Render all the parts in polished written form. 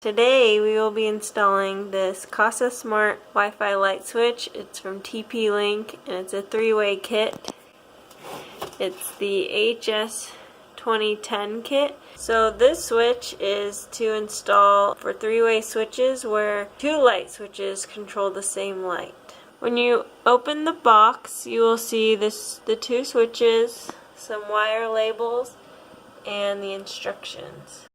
Today we will be installing this Kasa Smart Wi-Fi light switch. It's from tplink and it's a 3-way kit. It's the HS210 kit. So this switch is to install for 3-way switches where 2 light switches control the same light. When you open the box, you will see the 2 switches, some wire labels, and the instructions.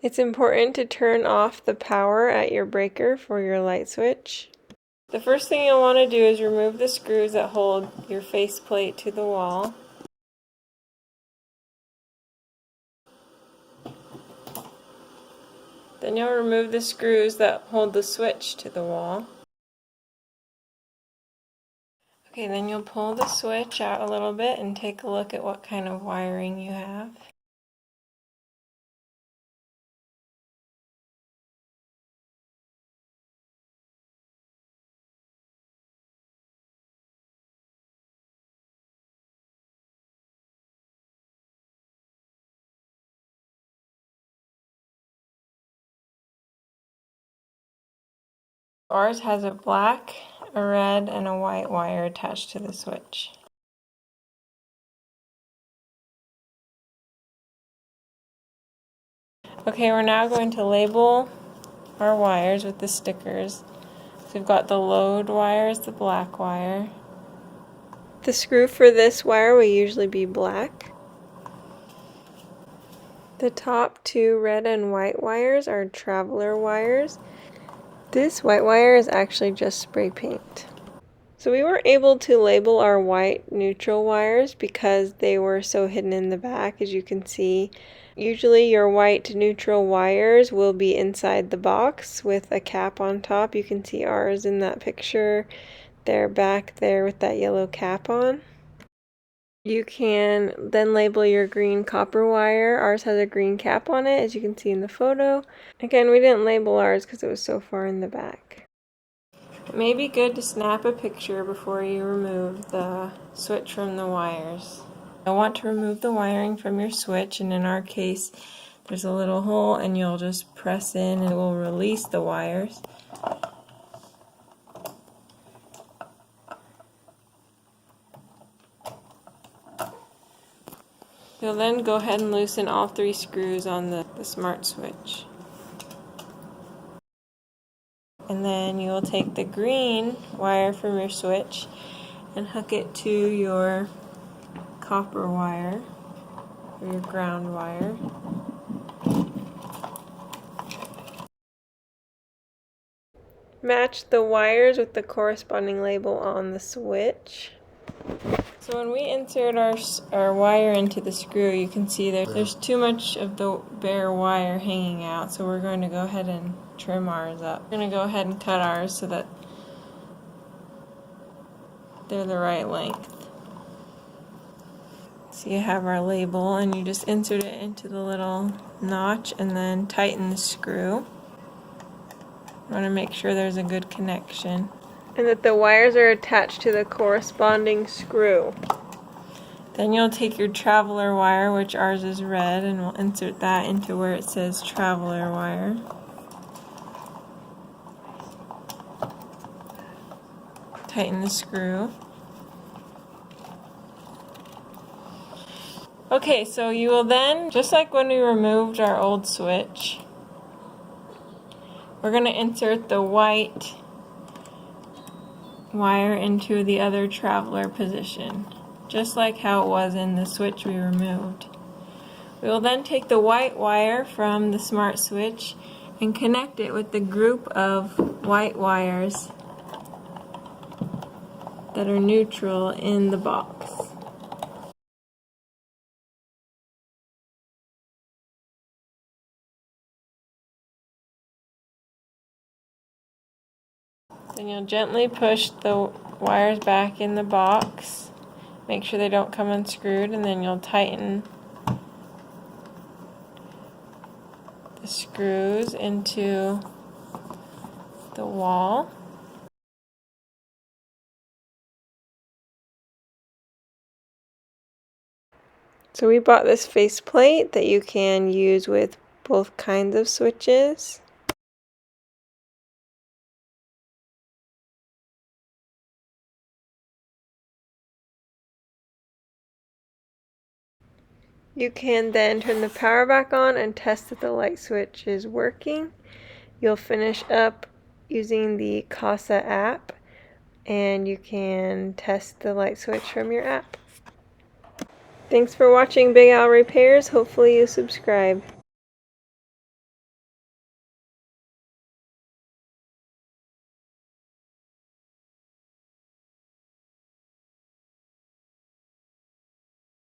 It's important to turn off the power at your breaker for your light switch. The first thing you'll want to do is remove the screws that hold your faceplate to the wall. Then you'll remove the screws that hold the switch to the wall. Okay, then you'll pull the switch out a little bit and take a look at what kind of wiring you have. Ours has a black, a red, and a white wire attached to the switch. Okay, we're now going to label our wires with the stickers. So we've got the load wire is the black wire. The screw for this wire will usually be black. The top 2 red and white wires are traveler wires. This white wire is actually just spray paint. So we were able to label our white neutral wires because they were so hidden in the back, as you can see. Usually your white neutral wires will be inside the box with a cap on top. You can see ours in that picture. They're back there with that yellow cap on. You can then label your green copper wire. Ours has a green cap on it, as you can see in the photo. Again, we didn't label ours because it was so far in the back. It may be good to snap a picture before you remove the switch from the wires. You'll want to remove the wiring from your switch, and in our case there's a little hole and you'll just press in and it will release the wires. You'll then go ahead and loosen all 3 screws on the smart switch. And then you will take the green wire from your switch and hook it to your copper wire, or your ground wire. Match the wires with the corresponding label on the switch. So when we insert our wire into the screw, you can see there's too much of the bare wire hanging out, so we're going to go ahead and trim ours up. We're going to go ahead and cut ours so that they're the right length. So you have our label and you just insert it into the little notch and then tighten the screw. You want to make sure there's a good connection and that the wires are attached to the corresponding screw. Then you'll take your traveler wire, which ours is red, and we'll insert that into where it says traveler wire. Tighten the screw. Okay, so you will then, just like when we removed our old switch, we're going to insert the white wire into the other traveler position, just like how it was in the switch we removed. We will then take the white wire from the smart switch and connect it with the group of white wires that are neutral in the box. Then you'll gently push the wires back in the box. Make sure they don't come unscrewed, and then you'll tighten the screws into the wall. So we bought this faceplate that you can use with both kinds of switches. You can then turn the power back on and test that the light switch is working. You'll finish up using the Kasa app, and you can test the light switch from your app. Thanks for watching Big Al Repairs. Hopefully you subscribe.